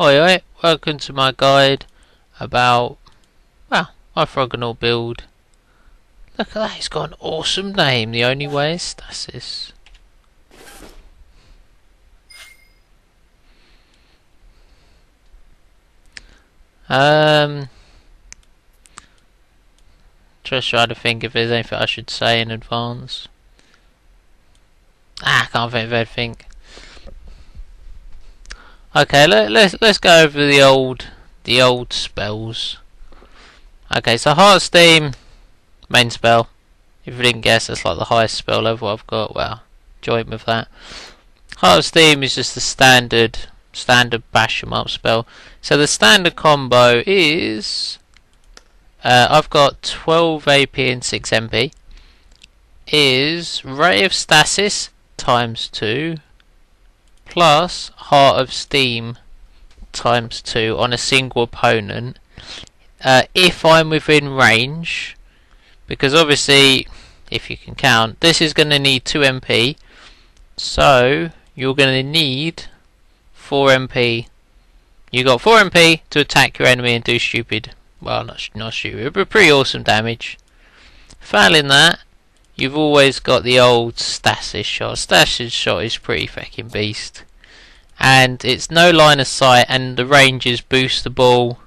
Oi, welcome to my guide about, well, my Froggenal build. Look at that, it's got an awesome name. The only way is Stasis. Just trying to think if there's anything I should say in advance. I can't think of anything. Okay, let's go over the old spells. Okay, so Heart of Steam, main spell. If you didn't guess, that's like the highest spell level I've got. Well, join with that. Heart of Steam is just the standard bash 'em up spell. So the standard combo is I've got 12 AP and 6 MP. Is Ray of Stasis times 2 plus Heart of Steam times 2 on a single opponent if I'm within range, because obviously if you can count, this is going to need 2 MP, so you're going to need 4 MP. You got 4 MP to attack your enemy and do stupid, well, not stupid, but pretty awesome damage. Failing that, you've always got the old Stasis shot. Stasis shot is pretty fucking beast. And it's no line of sight and the ranges boost the ball.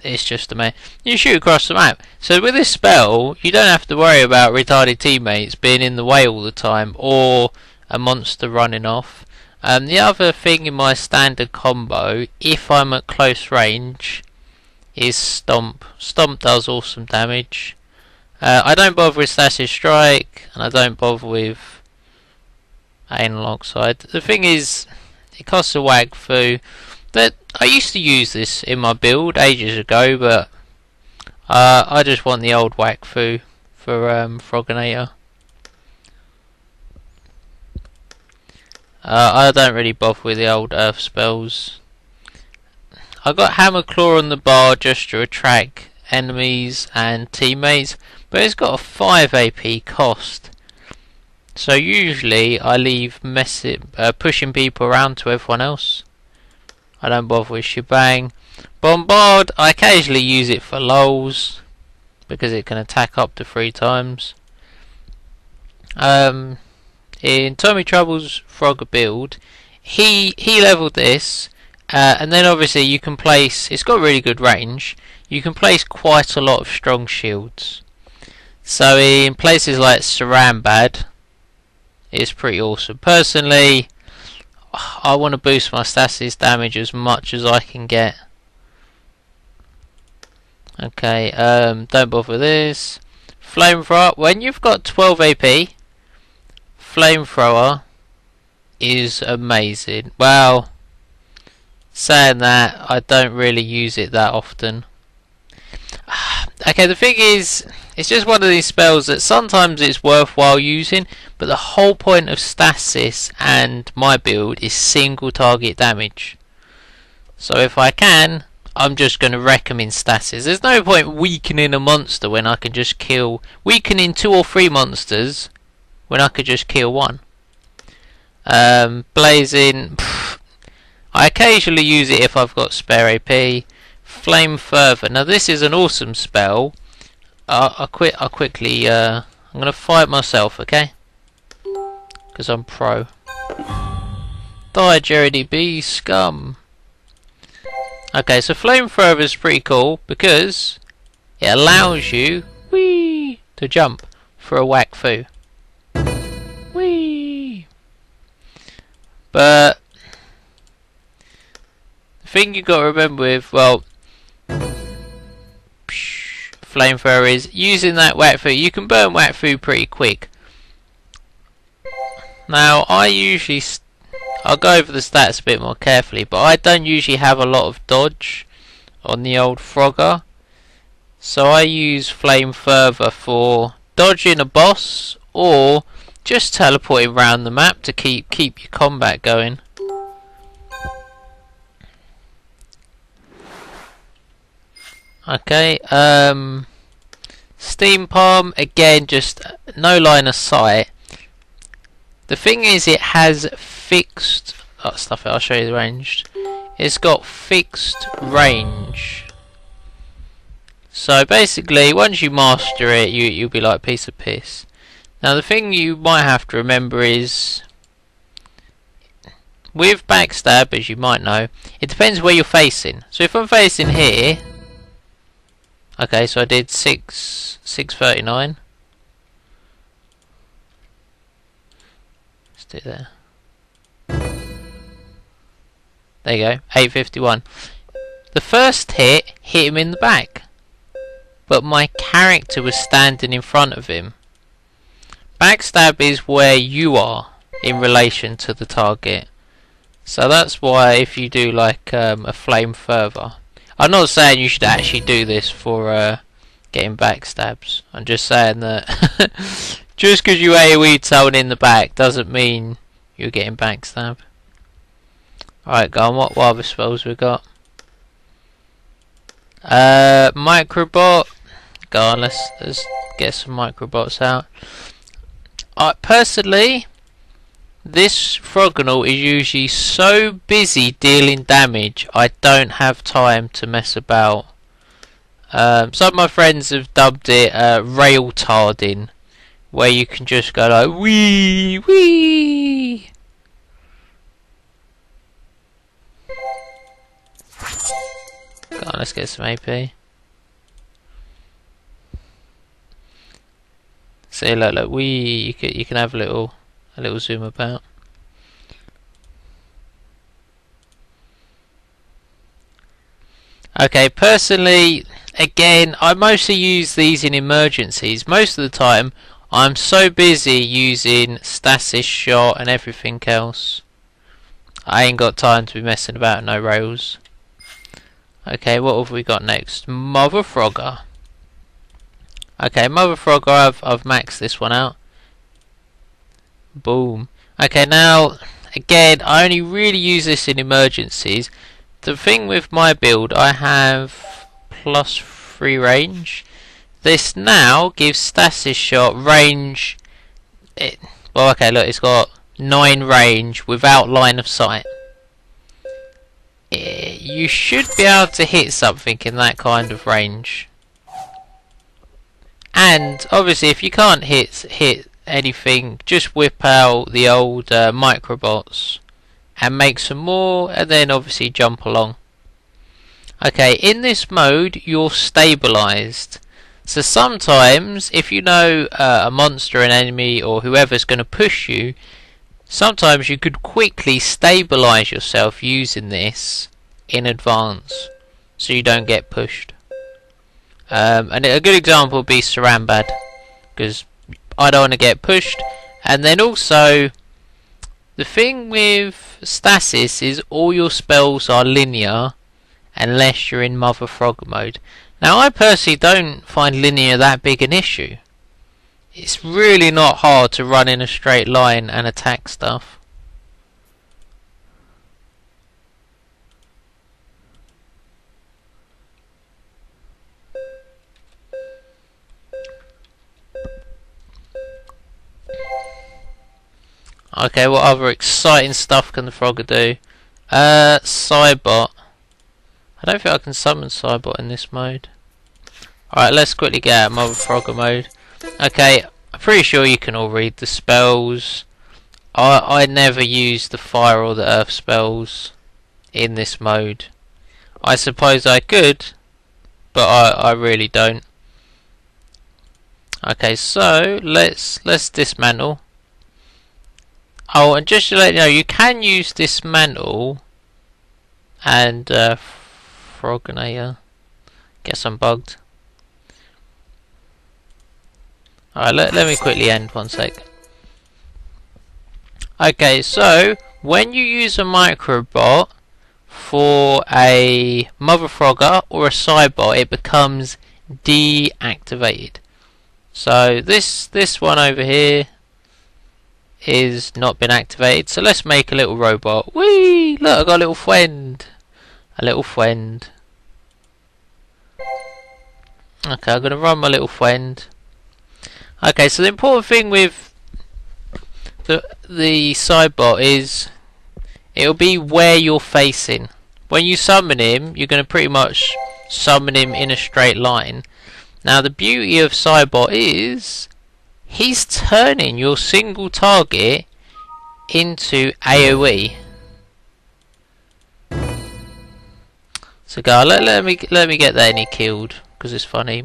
It's just amazing. You shoot across the map. So with this spell, you don't have to worry about retarded teammates being in the way all the time or a monster running off. The other thing in my standard combo, if I'm at close range, is Stomp. Stomp does awesome damage. I don't bother with Stasis Strike, and I don't bother with Analog Side. The thing is, it costs a Wakfu. That I used to use this in my build ages ago, but I just want the old Wakfu for Froggenator. I don't really bother with the old Earth spells. I got Hammer Claw on the bar just to attract enemies and teammates, but it's got a 5 AP cost. So usually I leave pushing people around to everyone else. I don't bother with Shebang. Bombard, I occasionally use it for lols because it can attack up to 3 times. In Tommy Trouble's Frogger build, he leveled this, and then obviously you can place. It's got really good range. You can place quite a lot of strong shields. So in places like Sarambad, it's pretty awesome. Personally, I want to boost my Stasis damage as much as I can get. Okay, don't bother with this. Flamethrower, when you've got 12 AP, Flamethrower is amazing. Well, saying that, I don't really use it that often. Okay, the thing is, it's just one of these spells that sometimes it's worthwhile using, but the whole point of Stasis and my build is single target damage. So if I can, I'm just going to wreck 'em in Stasis. There's no point weakening a monster when I can just weakening 2 or 3 monsters when I could just kill 1. Blazing, I occasionally use it if I've got spare AP. Flame Fervor. Now this is an awesome spell. I'm gonna fight myself, okay? Because I'm pro. Die, JerryDB's scum. Okay, so Flame Fervor is pretty cool because it allows you to jump for a Wakfu. But the thing you got to remember with, well, Flamethrower is using that Wakfu. You can burn Wakfu pretty quick. Now I'll go over the stats a bit more carefully, but I don't usually have a lot of dodge on the old Frogger, so I use Flame Fervor for dodging a boss or just teleporting around the map to keep your combat going. Okay, Steam Palm, again, just no line of sight. The thing is, it has fixed... Oh, stuff it, I'll show you the ranged. it's got fixed range. So basically, once you master it, you'll be like a piece of piss. Now the thing you might have to remember is, with backstab, as you might know, it depends where you're facing. So if I'm facing here, okay, so I did 639. Let's do that. There you go, 851. The first hit him in the back, but my character was standing in front of him. Backstab is where you are in relation to the target. So that's why if you do like a flame further, I'm not saying you should actually do this for getting backstabs. I'm just saying that just because you AoE someone in the back doesn't mean you're getting backstab. Alright, go on, what other spells we got? Microbot. Go on, let's get some microbots out. Personally, this Frognal is usually so busy dealing damage, I don't have time to mess about. Some of my friends have dubbed it rail tarding, where you can just go like wee wee. Go on, let's get some AP. See, look, you can have a little zoom about. Okay, personally, again, I mostly use these in emergencies. Most of the time, I'm so busy using Stasis shot and everything else, I ain't got time to be messing about no rails. Okay, what have we got next? Mother Frogger. Okay, Mother Frogger, I've maxed this one out. Boom. Okay, now again, I only really use this in emergencies. The thing with my build, I have +3 range. This now gives Stasis shot range. Well, okay, look, it's got 9 range without line of sight. You should be able to hit something in that kind of range. And obviously, if you can't hit anything, just whip out the old microbots and make some more, and then obviously jump along. Okay, in this mode you're stabilized, so sometimes if you know a monster, an enemy, or whoever's going to push you, sometimes you could quickly stabilize yourself using this in advance so you don't get pushed. And a good example would be sram, because I don't want to get pushed. And then also, the thing with Stasis is all your spells are linear unless you're in Mother Frog mode. Now I personally don't find linear that big an issue. It's really not hard to run in a straight line and attack stuff. Okay, what other exciting stuff can the Frogger do? Cybot. I don't think I can summon Cybot in this mode. Alright, let's quickly get out of Mother Frogger mode. Okay, I'm pretty sure you can all read the spells. I never use the fire or the earth spells in this mode. I suppose I could, but I really don't. Okay, so let's dismantle. Oh, and just to let you know, you can use dismantle and Frognator. Guess I'm bugged. Alright, let me quickly end 1 sec. Okay, so when you use a microbot for a Mother Frogger or a Cybot, it becomes deactivated. So this one over here is not been activated, so let's make a little robot. Whee! Look, I got a little friend. A little friend. Okay, I'm gonna run my little friend. Okay, so the important thing with the Cybot is it'll be where you're facing. when you summon him, you're going to pretty much summon him in a straight line. Now the beauty of Cybot is he's turning your single target into AoE. So go, let me get that any killed because it's funny.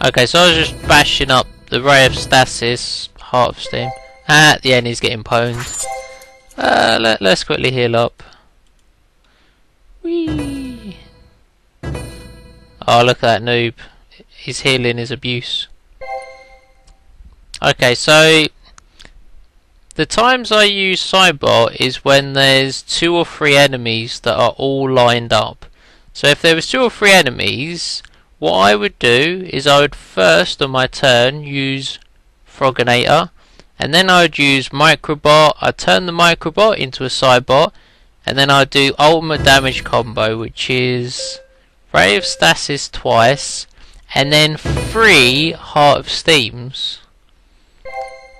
Okay, so I was just bashing up the Ray of Stasis, Heart of Steam. At the end he's getting pwned. Let's quickly heal up. Whee! Oh, look at that noob. His healing is abuse. Okay, so the times I use Cybot is when there's 2 or 3 enemies that are all lined up. So if there was 2 or 3 enemies, what I would do is I would first on my turn use Froginator, and then I would use Microbot. I'd turn the Microbot into a Cybot, and then I'd do ultimate damage combo, which is Ray of Stasis twice, and then 3 Heart of Steams.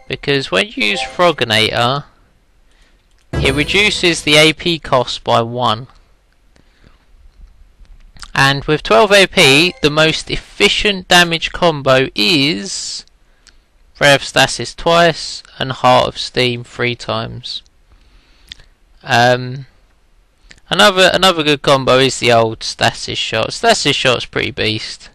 Because when you use Froginator, it reduces the AP cost by 1. And with 12 AP, the most efficient damage combo is Ray of Stasis twice and Heart of Steam 3 times. Another good combo is the old Stasis shot. Stasis shot's pretty beast.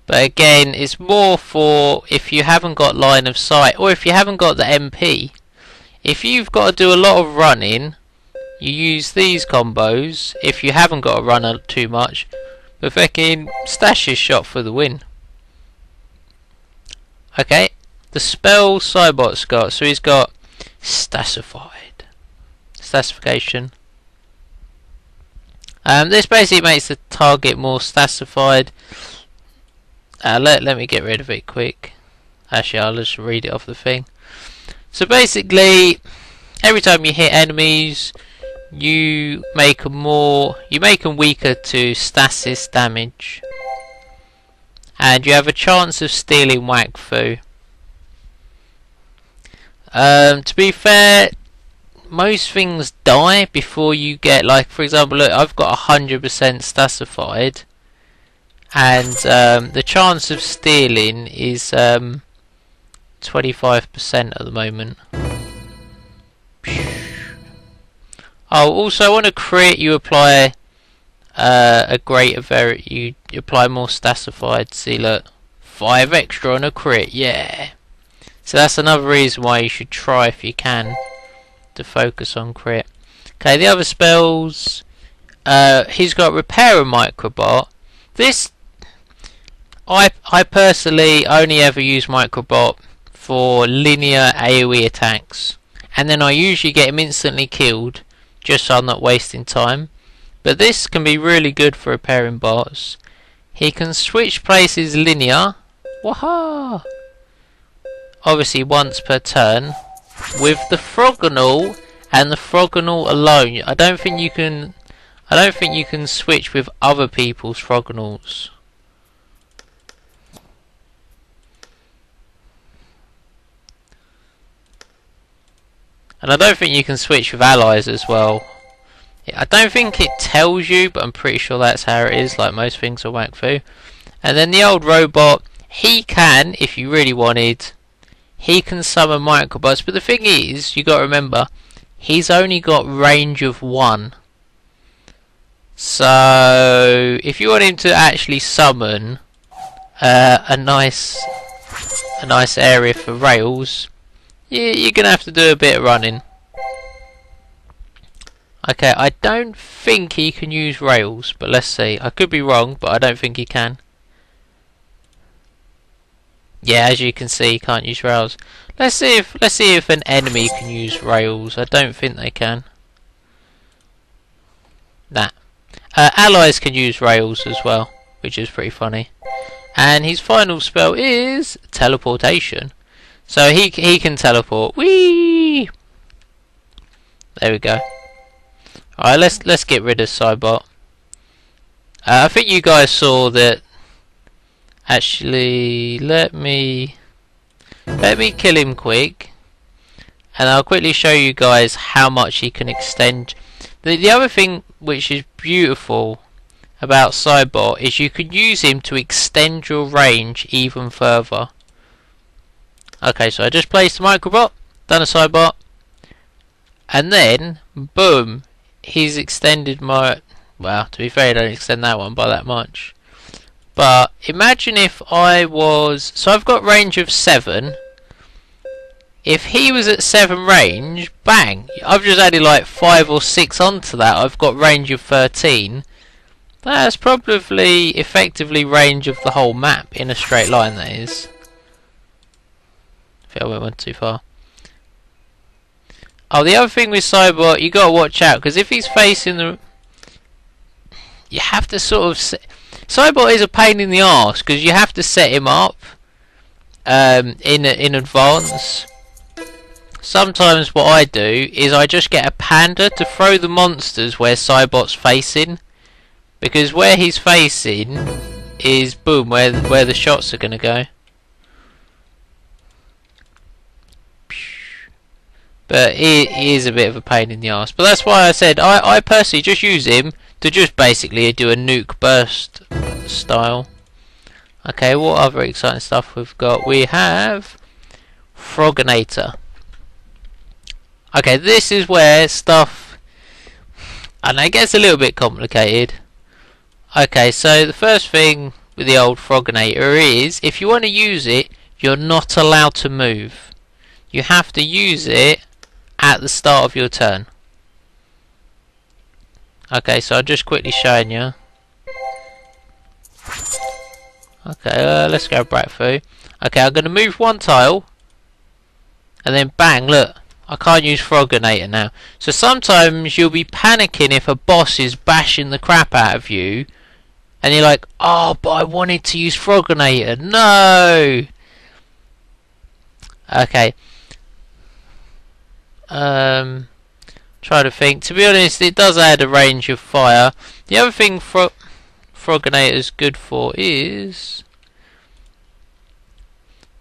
But again, it's more for if you haven't got line of sight or if you haven't got the MP. If you've got to do a lot of running, you use these combos. If you haven't got to run too much, but fucking Stasis shot for the win. Okay, the spell Cybot's got, so he's got Stasification. This basically makes the target more stasified. Let me get rid of it quick. Actually, I'll just read it off the thing. So basically, every time you hit enemies, you make them weaker to stasis damage, and you have a chance of stealing Wakfu. To be fair, most things die before you get, like for example, look, I've got 100% stasified, and the chance of stealing is 25% at the moment. Oh, also on a crit you apply a greater you apply more stasified. See, look, 5 extra on a crit, yeah. So that's another reason why you should try, if you can, to focus on crit. Okay, the other spells, he's got Repair and Microbot. This, I personally only ever use Microbot for linear AoE attacks, and then I usually get him instantly killed, just so I'm not wasting time. But this can be really good for repairing bots. He can switch places linear, waha! Obviously once per turn, with the Frogonal and the Frogonal alone. I don't think you can switch with other people's Frogonals. And I don't think you can switch with allies as well. I don't think it tells you, but I'm pretty sure that's how it is, like most things on Wakfu. And then the old robot, he can, if you really wanted, he can summon Microbots. But the thing is, you got to remember, he's only got range of 1. So if you want him to actually summon a nice area for rails, you're gonna have to do a bit of running. Okay, I don't think he can use rails, but let's see. I could be wrong, but I don't think he can. Yeah, as you can see, he can't use rails. Let's see if an enemy can use rails. I don't think they can. Nah. Allies can use rails as well, which is pretty funny. And his final spell is teleportation. So he can teleport. Whee! There we go. Alright, let's get rid of Cybot. I think you guys saw that. Actually, let me Let me kill him quick, and I'll quickly show you guys how much he can extend. The other thing which is beautiful about Cybot is you can use him to extend your range even further. Okay, so I just placed the microbot, done a Cybot, and then boom, he's extended my, well, to be fair, I don't extend that one by that much. But imagine if I was, so I've got range of 7. If he was at 7 range, bang, I've just added like 5 or 6 onto that. I've got range of 13. That's probably effectively range of the whole map in a straight line, that is. I think I went too far. Oh, the other thing with Cybot, you gotta watch out, because if he's facing the, you have to sort of Cybot is a pain in the arse because you have to set him up in advance. Sometimes what I do is I just get a panda to throw the monsters where Cybot's facing, because where he's facing is boom where the shots are gonna go. But he is a bit of a pain in the arse. But that's why I said I personally just use him to just basically do a nuke burst style. Okay, what other exciting stuff we've got? We have Froginator. Okay, this is where stuff, and it gets a little bit complicated. Okay, so the first thing with the old Froginator is, if you want to use it, you're not allowed to move. You have to use it at the start of your turn. Okay, so I'm just quickly showing you. Okay, let's go back through. Okay, I'm going to move one tile, and then bang, look, I can't use Froginator now. So sometimes you'll be panicking if a boss is bashing the crap out of you, and you're like, oh, but I wanted to use Froginator. No! Okay. Try to think. To be honest, it does add a range of fire. The other thing Froginator is good for is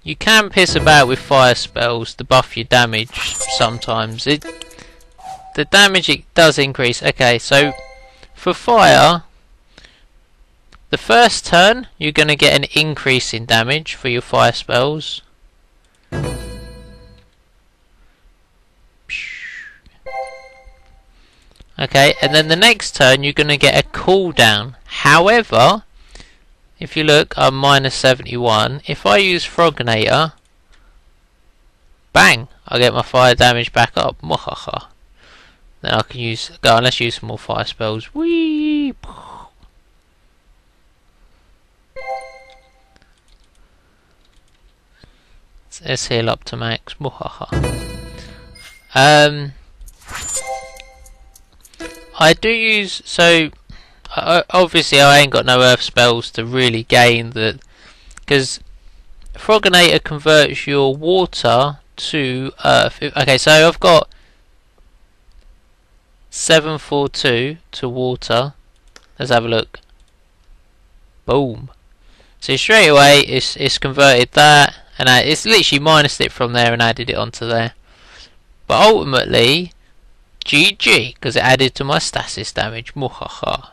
you can piss about with fire spells to buff your damage sometimes. The damage it does increase. Okay, so for fire, the first turn you're going to get an increase in damage for your fire spells. Okay, and then the next turn you're going to get a cooldown. However, if you look, I'm minus 71. If I use Froginator, bang, I get my fire damage back up. Mwahaha. Then I can go on, let's use some more fire spells. Whee! Let's heal up to max. Mwahaha. I do use, so obviously I ain't got no earth spells to really gain that, because Froginator converts your water to earth. Okay, so I've got 742 to water. Let's have a look. Boom. So straight away it's converted that, and it's literally minused it from there and added it onto there. But ultimately, GG, because it added to my stasis damage. Muhaha.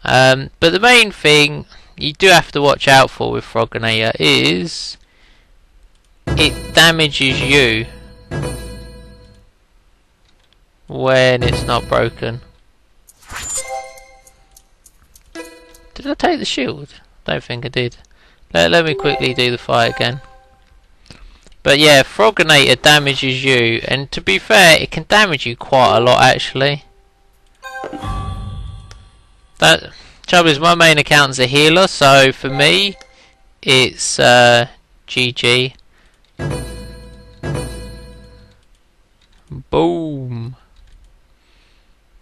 But the main thing you do have to watch out for with Froginator is it damages you when it's not broken. Did I take the shield? Don't think I did. Let me quickly do the fight again. But yeah, Froginator damages you, and to be fair, it can damage you quite a lot actually. That trouble is, my main account's a healer, so for me, it's GG. Boom.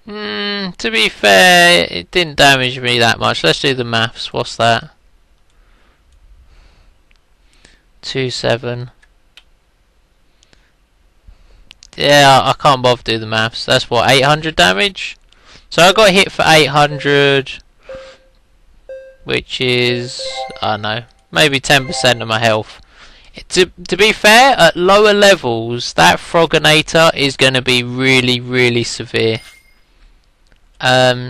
To be fair, it didn't damage me that much. Let's do the maths. What's that? 27. Yeah, I can't bother to do the maths. That's what, 800 damage? So I got hit for 800, which is, I don't know, maybe 10% of my health. To be fair, at lower levels, that Froginator is going to be really, really severe.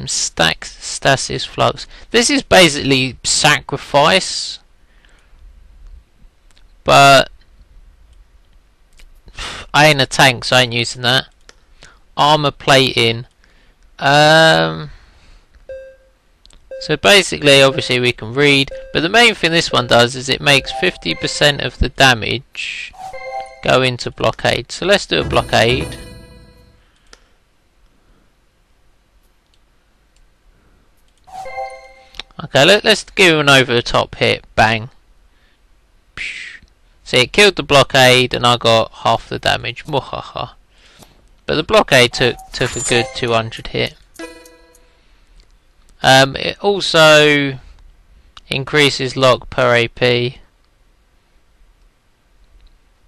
Stasis Flux. This is basically Sacrifice, but I ain't a tank, so I ain't using that. Armor Plating. So basically, obviously we can read, but the main thing this one does is it makes 50% of the damage go into blockade. So let's do a blockade. Okay, let's give him an over the top hit. Bang. See, it killed the blockade and I got half the damage. Mwahaha. But the blockade took a good 200 hit. It also increases lock per AP.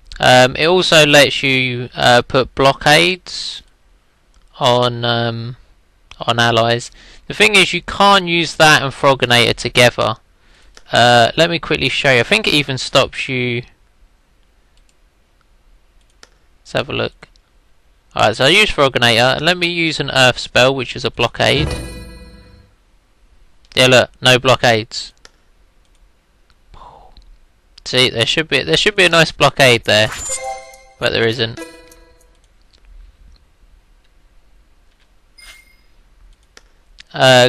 It also lets you put blockades on allies. The thing is, you can't use that and Froginator together. Let me quickly show you. I think it even stops you. Let's have a look. Alright, so I use Froginator, and let me use an Earth spell, which is a blockade. Yeah, look, no blockades. See, there should be a nice blockade there, but there isn't.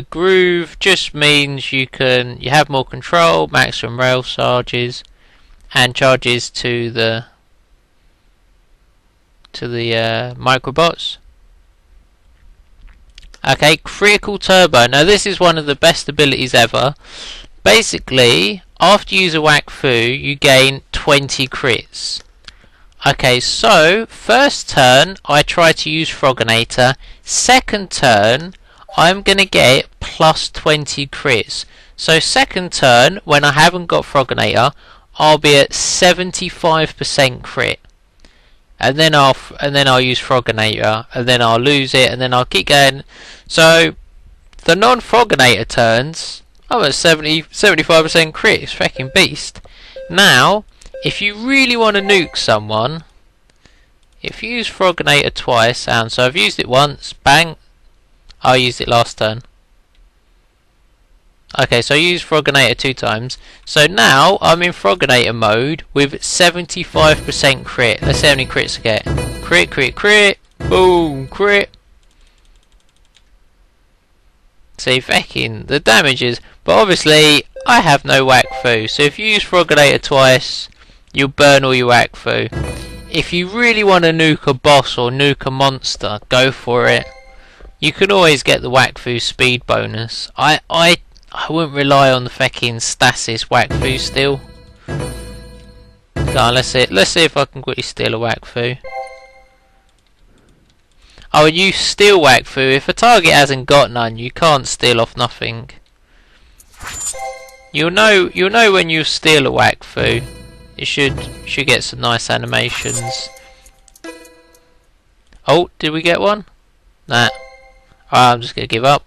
Groove just means you have more control, maximum rail charges, and charges to the microbots. Okay, Critical Turbo. Now this is one of the best abilities ever. Basically, after you use a Wakfu, you gain 20 crits. Okay, so first turn I try to use Froginator. Second turn I'm gonna get plus 20 crits. So second turn, when I haven't got Froginator, I'll be at 75% crit. And then I'll use Froginator, and then I'll lose it, and then I'll keep going. So the non-Froginator turns, I'm at 75% crit. It's fucking beast. Now, if you really want to nuke someone, if you use Froginator twice, and so I've used it once, bang, I used it last turn. Okay, so I used Froginator 2 times. So now I'm in Froginator mode with 75% crit. Let's see how many crits I get. Crit, crit, crit. Boom, crit. See, fucking the damages. But obviously, I have no Wakfu. So if you use Froginator twice, you'll burn all your Wakfu. If you really want to nuke a boss or nuke a monster, go for it. You can always get the Wakfu speed bonus. I wouldn't rely on the fucking Stasis Wakfu still. Go on, let's see if I can quickly steal a Wakfu. Oh, and you steal Wakfu. If a target hasn't got none, you can't steal off nothing. You'll know when you steal a Wakfu. It should get some nice animations. Oh, did we get one? Nah. I'm just gonna give up.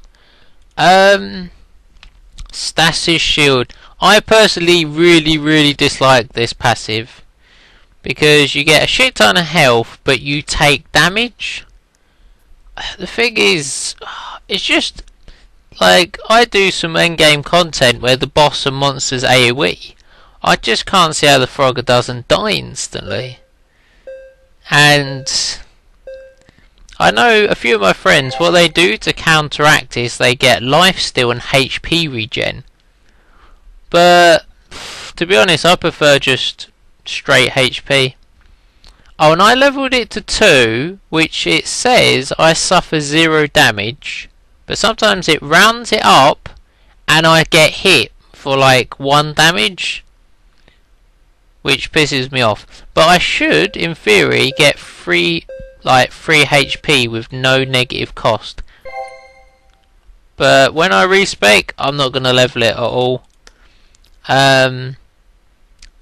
Stasis Shield. I personally really dislike this passive because you get a shit ton of health but you take damage. The thing is, it's just like I do some endgame content where the boss and monsters AoE. I just can't see how the Frogger doesn't die instantly. And I know a few of my friends, what they do to counteract is they get lifesteal and HP regen. But to be honest, I prefer just straight HP. Oh, and I leveled it to 2, which it says I suffer 0 damage. But sometimes it rounds it up and I get hit for like 1 damage, which pisses me off. But I should, in theory, get 3 HP with no negative cost. But when I respec, I'm not going to level it at all.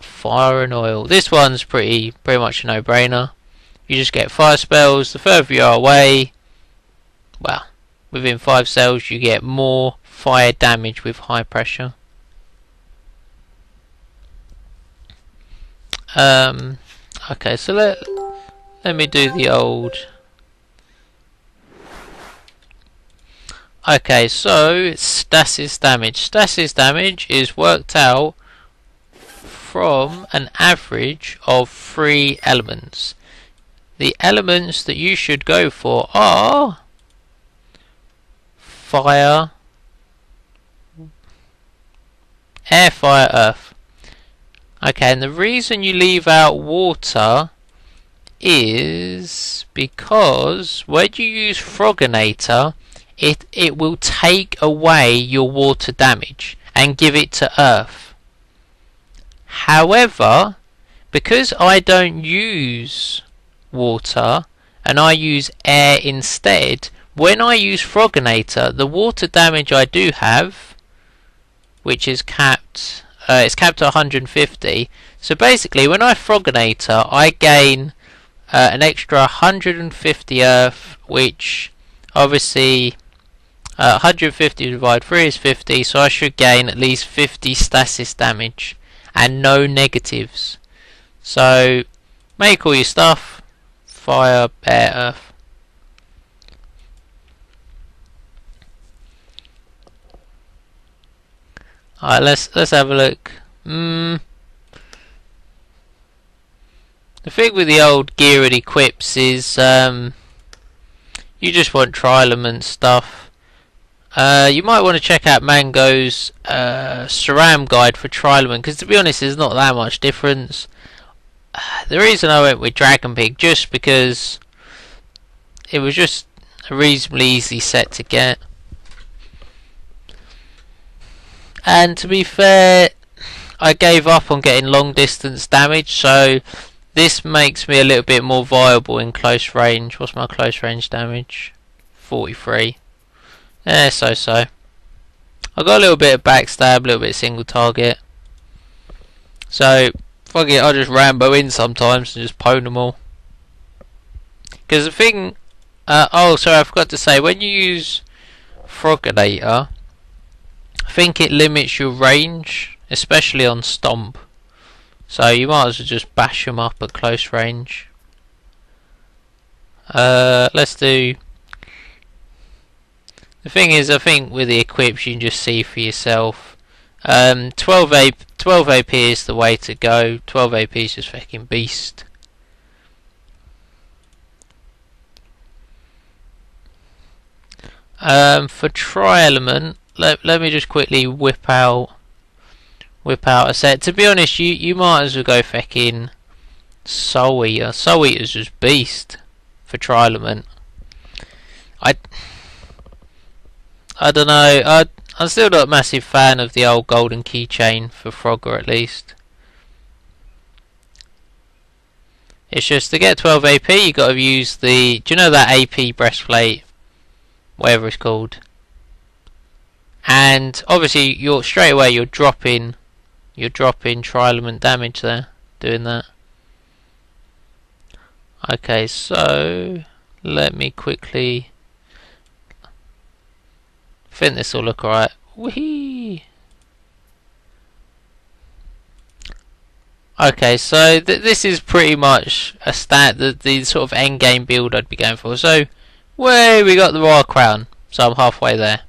Fire and oil. This one's pretty much a no-brainer. You just get fire spells. The further you are away, well, within 5 cells, you get more fire damage with high pressure. Okay, so let me do the old. Okay, so stasis damage. Stasis damage is worked out from an average of 3 elements. The elements that you should go for are fire, air, fire, earth. Okay, and the reason you leave out water is because when you use Froginator, it will take away your water damage and give it to earth. However, because I don't use water and I use air instead, when I use Froginator, the water damage I do have, which is capped, it's capped at 150. So basically, when I Froginator, I gain an extra 150 earth, which obviously 150 divided 3 is 50, so I should gain at least 50 stasis damage and no negatives. So make all your stuff, fire, air, earth. Alright, let's have a look. The thing with the old gear it equips is you just want trialement stuff. You might want to check out Mango's SRAM guide for trialement, because to be honest there's not that much difference. The reason I went with Dragon Pig just because it was just a reasonably easy set to get. And to be fair, I gave up on getting long distance damage, so this makes me a little bit more viable in close range. What's my close range damage? 43. So. I got a little bit of backstab, a little bit of single target. So, fuck it, I'll just Rambo in sometimes and just pwn them all. Because the thing... oh, sorry, I forgot to say, when you use Froginator, I think it limits your range, especially on Stomp. So you might as well just bash them up at close range. Let's do... The thing is, I think with the equips you can just see for yourself. 12 AP is the way to go. 12 AP is just fucking beast. For tri-element, let me just quickly whip out a set. To be honest, you might as well go fucking Soul Eater. Soul Eater's just beast for tri-element. I don't know. I'm still not a massive fan of the old golden keychain for Frogger, at least. It's just to get 12 AP, you got to use the. Do you know that AP breastplate, whatever it's called? And obviously, you're straight away you're dropping tri-element damage there, doing that. Okay, so let me quickly. I think this will look alright. Whee! Okay, so this is pretty much a the sort of end game build I'd be going for. So, we got the Royal Crown, so I'm halfway there.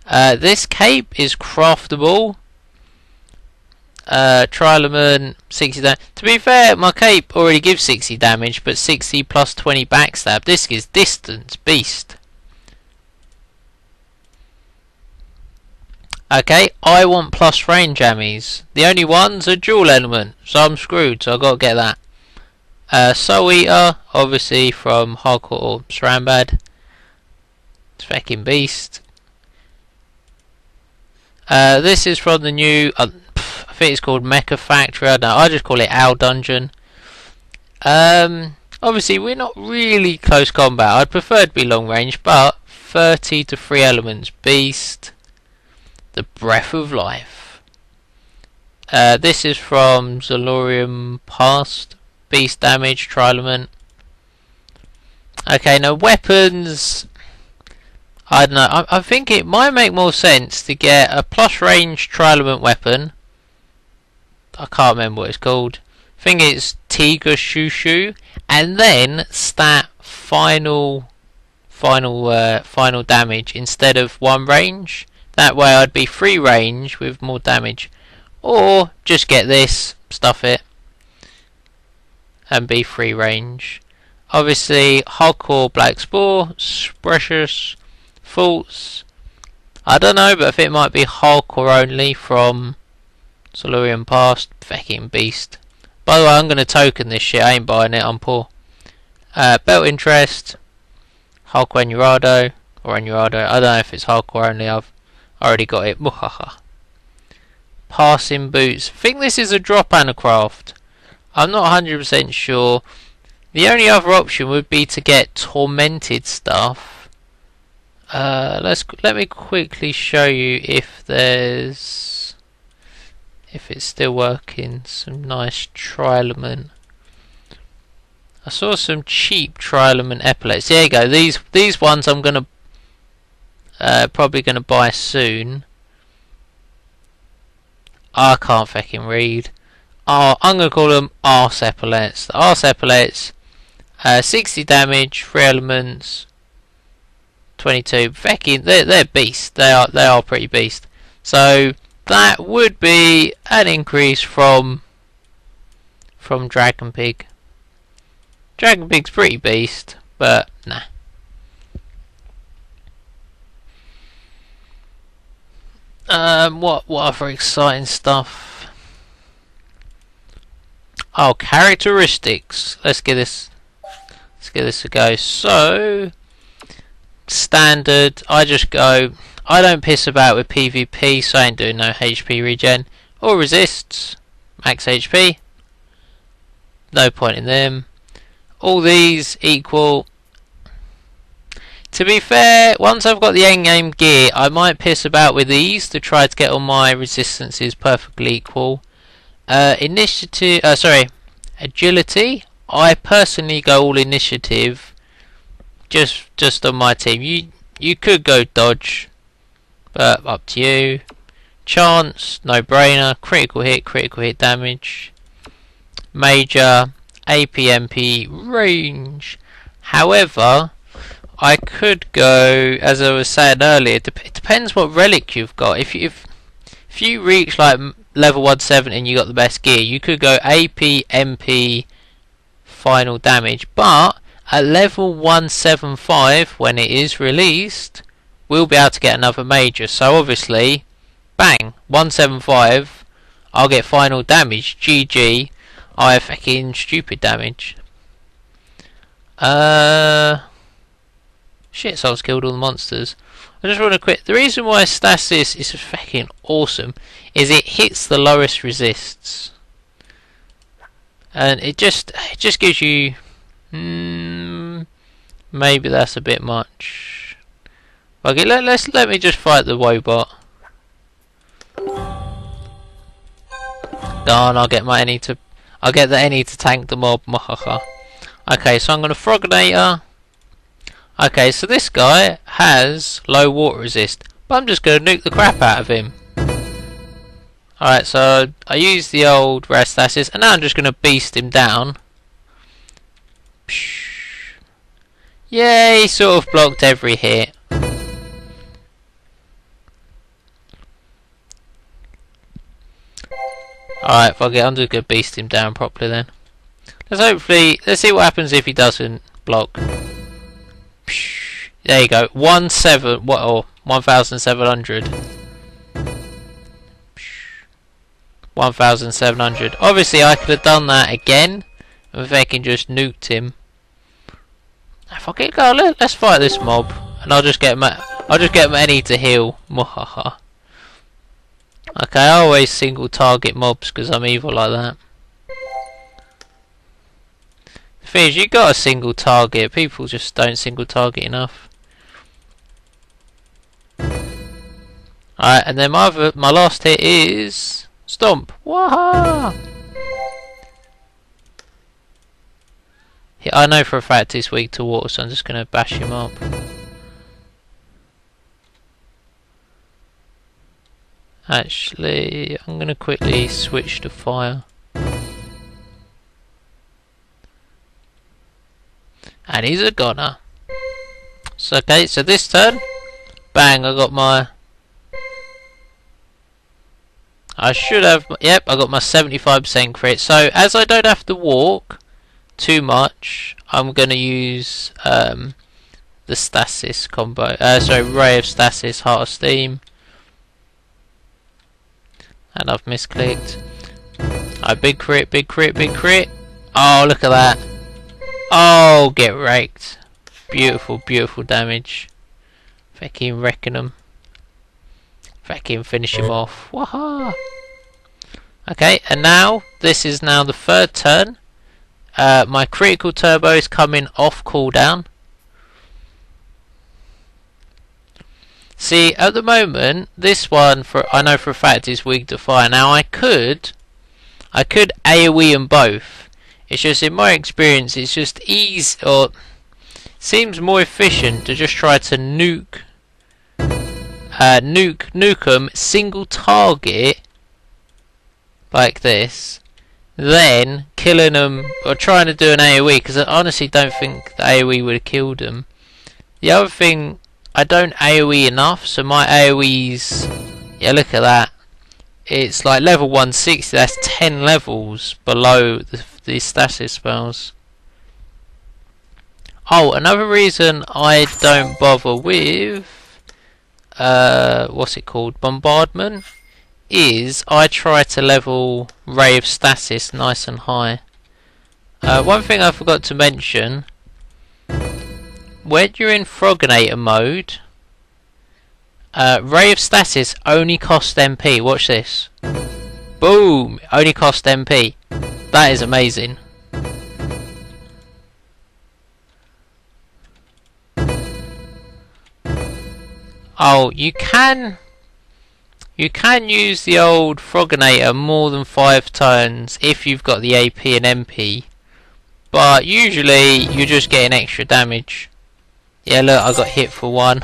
This cape is craftable. Tri-element 60 damage. To be fair, my cape already gives 60 damage, but 60 plus 20 backstab. This is distance beast. Okay, I want plus range jammies. The only ones are dual element, so I'm screwed, so I've got to get that. Soul Eater, obviously from Hardcore or Srambad. It's fucking beast. This is from the new, I think it's called Mecha Factory, I don't know, I just call it Owl Dungeon. Obviously we're not really close combat, I'd prefer to be long range, but 30 to 3 elements, beast. The Breath of Life. This is from Zolorium Past. Beast damage, tri-element. Okay, now weapons. I don't know. I think it might make more sense to get a plus range tri-element weapon. I can't remember what it's called. I think it's Tiger Shushu, and then stat final damage instead of 1 range. That way I'd be 3 range with more damage. Or just get this, stuff it, and be 3 range. Obviously, hardcore Black Spore, Precious, Faults. I don't know, but I think it might be hardcore only from Solarian Past. Fucking beast. By the way, I'm going to token this shit. I ain't buying it, I'm poor. Belt Interest, hardcore Enurado, or Enurado. I don't know if it's hardcore only. I've already got it. Passing Boots. I think this is a drop and a craft. I'm not 100% sure. The only other option would be to get tormented stuff. Let me quickly show you if it's still working. Some nice Trialament. I saw some cheap Trialament epaulets. There you go. These ones I'm gonna probably gonna buy soon. I can't fucking read. Oh, I'm gonna call them arse epaulets. The arse epaulets. 60 damage, 3 elements, 22. Fucking, they're beasts. They are pretty beast. So that would be an increase from Dragon Pig. Dragon Pig's pretty beast, but nah. What other exciting stuff? Oh, characteristics. Let's give this a go. So standard, I don't piss about with PvP, so I ain't doing no HP regen or resists. Max HP, no point in them. All these equal. To be fair, once I've got the endgame gear, I might piss about with these to try to get all my resistances perfectly equal. Agility. I personally go all initiative, just on my team. You could go dodge, but up to you. Chance, no brainer. Critical hit damage. Major, APMP, range. However, I could go, as I was saying earlier, it depends what relic you've got. If you reach like level 170 and you got the best gear, you could go AP, MP, final damage. But at level 175, when it is released, we'll be able to get another major. So obviously, bang, 175, I'll get final damage. GG, I have fucking stupid damage. Shit, so I've killed all the monsters. I just want to quit. The reason why Stasis is fucking awesome is it hits the lowest resists, and it just gives you. Maybe that's a bit much. Okay, let me just fight the Wobot. Darn, I'll get the Any to tank the mob. Okay, so I'm gonna Frognator. Okay, so this guy has low water resist, but I'm just going to nuke the crap out of him. Alright, so I used the old rare Stasis, and now I'm just going to beast him down. Yeah, he sort of blocked every hit. Alright, fuck it, I'm just going to beast him down properly then. Let's see what happens if he doesn't block. There you go. 1,700. 1,700. Obviously, I could have done that again if I can just nuked him. Fuck it, go. Let's fight this mob, and I'll just get Any to heal. Okay, I always single target mobs because I'm evil like that. The thing is, you got a single target. People just don't single target enough. Alright, and then my last hit is Stomp. Waha! Yeah, I know for a fact he's weak to water, so I'm just gonna bash him up. Actually, I'm gonna quickly switch to fire. And he's a goner. So okay, so this turn, bang, I got my... I should have... Yep, I got my 75% crit. So as I don't have to walk too much, I'm going to use the Stasis combo. Sorry, Ray of Stasis, Heart of Steam. And I've misclicked. Oh, big crit, big crit, big crit. Oh, look at that. Oh, get raked. Beautiful, beautiful damage. Fucking wrecking them. Fucking finish him off. Waha! Okay, and now, this is now the third turn. My critical turbo is coming off cooldown. See, at the moment, this one, I know for a fact is weak to fire. Now, I could AoE them both. It's just, in my experience, it's just easy, or seems more efficient to just try to nuke them single target like this, then killing them or trying to do an AoE, because I honestly don't think the AoE would have killed them. The other thing, I don't AoE enough, so my AoEs, yeah, look at that. It's like level 160, that's 10 levels below the stasis spells. Oh, another reason I don't bother with what's it called, bombardment, is I try to level Ray of Stasis nice and high. One thing I forgot to mention, when you're in Froginator mode, Ray of Stasis only costs MP. Watch this. Boom! Only costs MP. That is amazing. Oh, you can use the old Froginator more than 5 turns if you've got the AP and MP, but usually you're just getting extra damage. Yeah, look, I got hit for 1.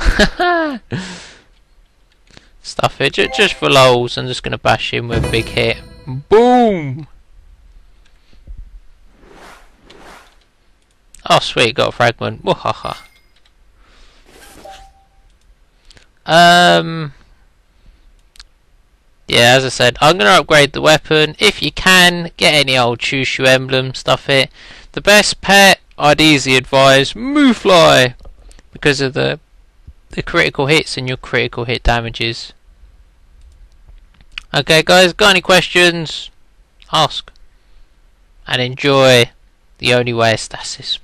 Stuff it, just for lols. I'm just gonna bash him with a big hit. Boom! Oh sweet, got a fragment. Wahaha. Yeah, as I said, I'm going to upgrade the weapon. If you can, get any old Chushu emblem, stuff it. The best pet, I'd easily advise Moofly, because of the critical hits and your critical hit damages. Okay guys, got any questions? Ask. And enjoy the only way of stasis.